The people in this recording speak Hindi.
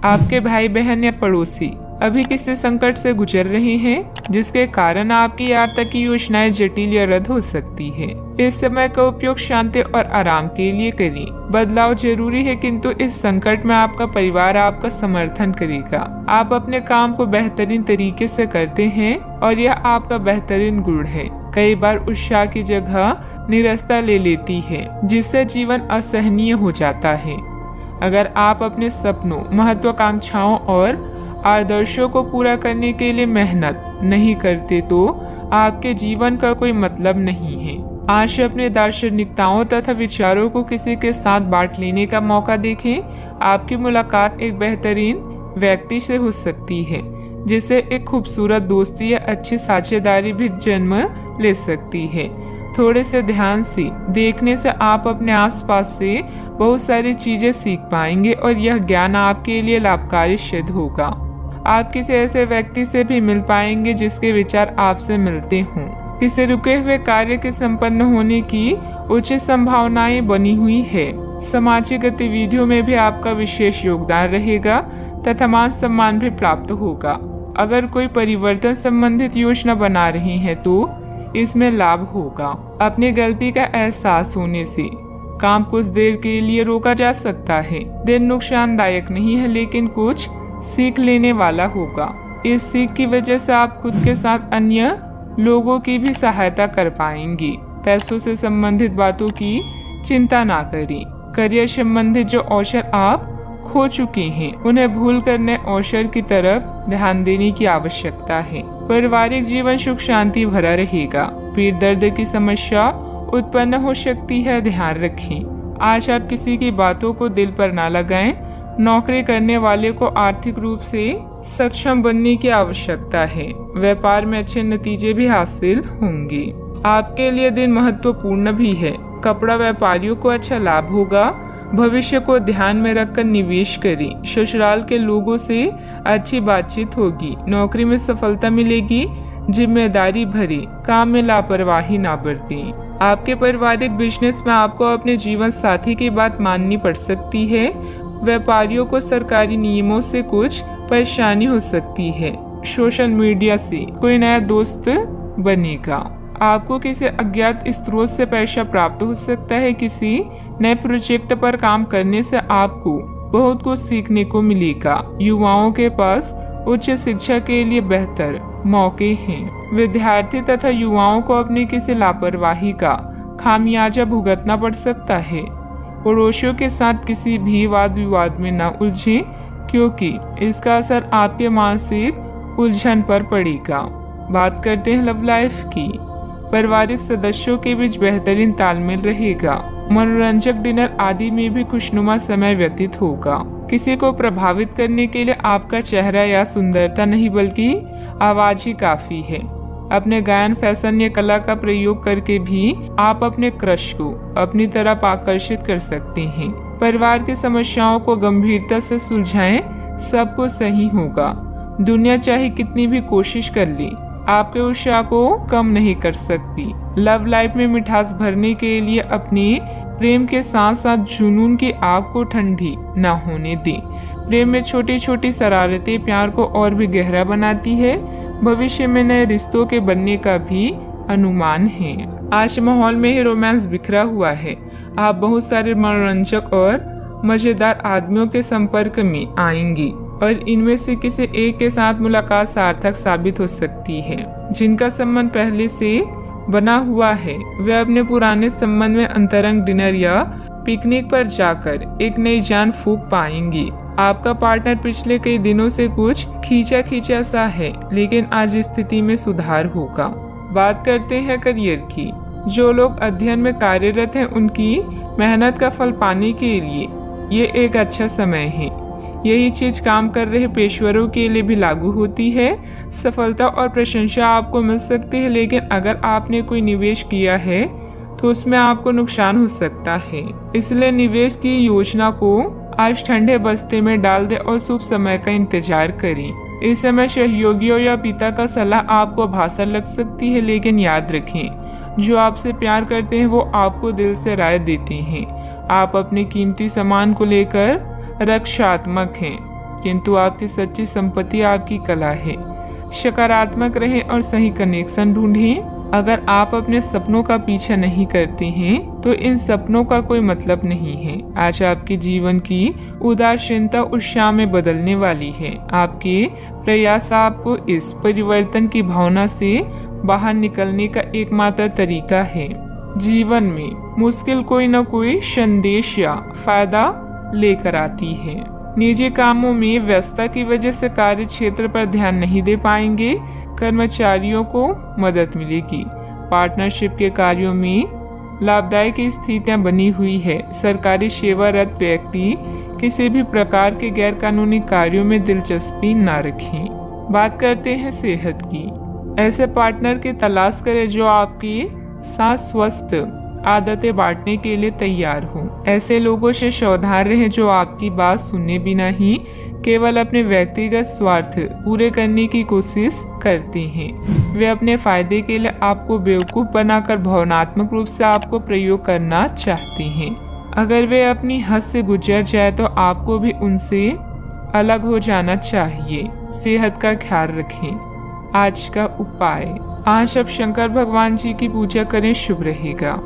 आपके भाई बहन या पड़ोसी अभी किसी संकट से गुजर रहे हैं, जिसके कारण आपकी यात्रा की योजनाएं जटिल या रद्द हो सकती है। इस समय का उपयोग शांति और आराम के लिए करें। बदलाव जरूरी है, किंतु इस संकट में आपका परिवार आपका समर्थन करेगा। आप अपने काम को बेहतरीन तरीके से करते हैं और यह आपका बेहतरीन गुण है। कई बार उत्साह की जगह निरस्ता ले लेती है, जिससे जीवन असहनीय हो जाता है। अगर आप अपने सपनों, महत्वाकांक्षाओं और आदर्शों को पूरा करने के लिए मेहनत नहीं करते तो आपके जीवन का कोई मतलब नहीं है। आज अपने दार्शनिकताओं तथा विचारों को किसी के साथ बांट लेने का मौका देखें। आपकी मुलाकात एक बेहतरीन व्यक्ति से हो सकती है, जिससे एक खूबसूरत दोस्ती या अच्छी साझेदारी भी जन्म ले सकती है। थोड़े से ध्यान से देखने से आप अपने आसपास से बहुत सारी चीजें सीख पाएंगे और यह ज्ञान आपके लिए लाभकारी सिद्ध होगा। आप किसी ऐसे व्यक्ति से भी मिल पाएंगे जिसके विचार आपसे मिलते हों। किसी रुके हुए कार्य के संपन्न होने की उचित संभावनाएं बनी हुई है। सामाजिक गतिविधियों में भी आपका विशेष योगदान रहेगा तथा मान सम्मान भी प्राप्त होगा। अगर कोई परिवर्तन संबंधित योजना बना रहे हैं तो इसमें लाभ होगा। अपनी गलती का एहसास होने से काम कुछ देर के लिए रोका जा सकता है। दिन नुकसानदायक नहीं है, लेकिन कुछ सीख लेने वाला होगा। इस सीख की वजह से आप खुद के साथ अन्य लोगों की भी सहायता कर पाएंगे। पैसों से संबंधित बातों की चिंता ना करें। करियर संबंधित जो अवसर आप खो चुके हैं, उन्हें भूल कर नए अवसर की तरफ ध्यान देने की आवश्यकता है। पारिवारिक जीवन सुख शांति भरा रहेगा। पीठ दर्द की समस्या उत्पन्न हो सकती है, ध्यान रखें। आज आप किसी की बातों को दिल पर ना लगाएं। नौकरी करने वाले को आर्थिक रूप से सक्षम बनने की आवश्यकता है। व्यापार में अच्छे नतीजे भी हासिल होंगे। आपके लिए दिन महत्वपूर्ण भी है। कपड़ा व्यापारियों को अच्छा लाभ होगा। भविष्य को ध्यान में रखकर निवेश करें। ससुराल के लोगों से अच्छी बातचीत होगी। नौकरी में सफलता मिलेगी। जिम्मेदारी भरे काम में लापरवाही ना बरतें। आपके पारिवारिक बिजनेस में आपको अपने जीवन साथी की बात माननी पड़ सकती है। व्यापारियों को सरकारी नियमों से कुछ परेशानी हो सकती है। सोशल मीडिया से कोई नया दोस्त बनेगा। आपको किसी अज्ञात स्रोत से पैसा प्राप्त हो सकता है। किसी नए प्रोजेक्ट पर काम करने से आपको बहुत कुछ सीखने को मिलेगा। युवाओं के पास उच्च शिक्षा के लिए बेहतर मौके हैं। विद्यार्थी तथा युवाओं को अपनी किसी लापरवाही का खामियाजा भुगतना पड़ सकता है। पड़ोसियों के साथ किसी भी वाद विवाद में न उलझें, क्योंकि इसका असर आपके मानसिक उलझन पर पड़ेगा। बात करते हैं लव लाइफ की। पारिवारिक सदस्यों के बीच बेहतरीन तालमेल रहेगा। मनोरंजक डिनर आदि में भी खुशनुमा समय व्यतीत होगा। किसी को प्रभावित करने के लिए आपका चेहरा या सुंदरता नहीं, बल्कि आवाज ही काफी है। अपने गायन, फैशन या कला का प्रयोग करके भी आप अपने क्रश को अपनी तरफ आकर्षित कर सकते हैं। परिवार की समस्याओं को गंभीरता से सुलझाएं, सब कुछ सही होगा। दुनिया चाहे कितनी भी कोशिश कर ले, आपके उत्साह को कम नहीं कर सकती। लव लाइफ में मिठास भरने के लिए अपने प्रेम के साथ साथ जुनून की आग को ठंडी न होने दें। प्रेम में छोटी छोटी शरारतें प्यार को और भी गहरा बनाती है। भविष्य में नए रिश्तों के बनने का भी अनुमान है। आज माहौल में ही रोमांस बिखरा हुआ है। आप बहुत सारे मनोरंजक और मजेदार आदमियों के संपर्क में आएंगी और इनमें से किसी एक के साथ मुलाकात सार्थक साबित हो सकती है। जिनका संबंध पहले से बना हुआ है, वे अपने पुराने संबंध में अंतरंग डिनर या पिकनिक पर जाकर एक नई जान फूंक पाएंगी। आपका पार्टनर पिछले कई दिनों से कुछ खींचा सा है, लेकिन आज स्थिति में सुधार होगा। बात करते हैं करियर की। जो लोग अध्ययन में कार्यरत हैं, उनकी मेहनत का फल पाने के लिए ये एक अच्छा समय है। यही चीज काम कर रहे पेशेवरों के लिए भी लागू होती है। सफलता और प्रशंसा आपको मिल सकती है, लेकिन अगर आपने कोई निवेश किया है तो उसमें आपको नुकसान हो सकता है। इसलिए निवेश की योजना को आज ठंडे बस्ते में डाल दे और शुभ समय का इंतजार करें। इस समय सहयोगियों या पिता का सलाह आपको भाषा लग सकती है, लेकिन याद रखें, जो आपसे प्यार करते हैं वो आपको दिल से राय देते हैं। आप अपने कीमती सामान को लेकर रक्षात्मक हैं। किंतु आपकी सच्ची संपत्ति आपकी कला है। सकारात्मक रहें और सही कनेक्शन ढूंढें। अगर आप अपने सपनों का पीछा नहीं करते हैं तो इन सपनों का कोई मतलब नहीं है। आज आपके जीवन की उदासीनता उत्साह में बदलने वाली है। आपके प्रयास आपको इस परिवर्तन की भावना से बाहर निकलने का एकमात्र तरीका है। जीवन में मुश्किल कोई न कोई संदेश या फायदा लेकर आती है। निजी कामों में व्यस्तता की वजह से कार्य क्षेत्र पर ध्यान नहीं दे पाएंगे। कर्मचारियों को मदद मिलेगी। पार्टनरशिप के कार्यों में लाभदायक स्थितियां बनी हुई है। सरकारी सेवारत व्यक्ति किसी भी प्रकार के गैर कानूनी कार्यों में दिलचस्पी न रखें। बात करते हैं सेहत की। ऐसे पार्टनर की तलाश करें जो आपके साथ स्वस्थ आदतें बांटने के लिए तैयार हो। ऐसे लोगों से सावधान रहें जो आपकी बात सुनने बिना ही केवल अपने व्यक्तिगत स्वार्थ पूरे करने की कोशिश करते हैं। वे अपने फायदे के लिए आपको बेवकूफ बनाकर भावनात्मक रूप से आपको प्रयोग करना चाहते हैं। अगर वे अपनी हद से गुजर जाए तो आपको भी उनसे अलग हो जाना चाहिए। सेहत का ख्याल रखें। आज का उपाय, आज आप शंकर भगवान जी की पूजा करें, शुभ रहेगा।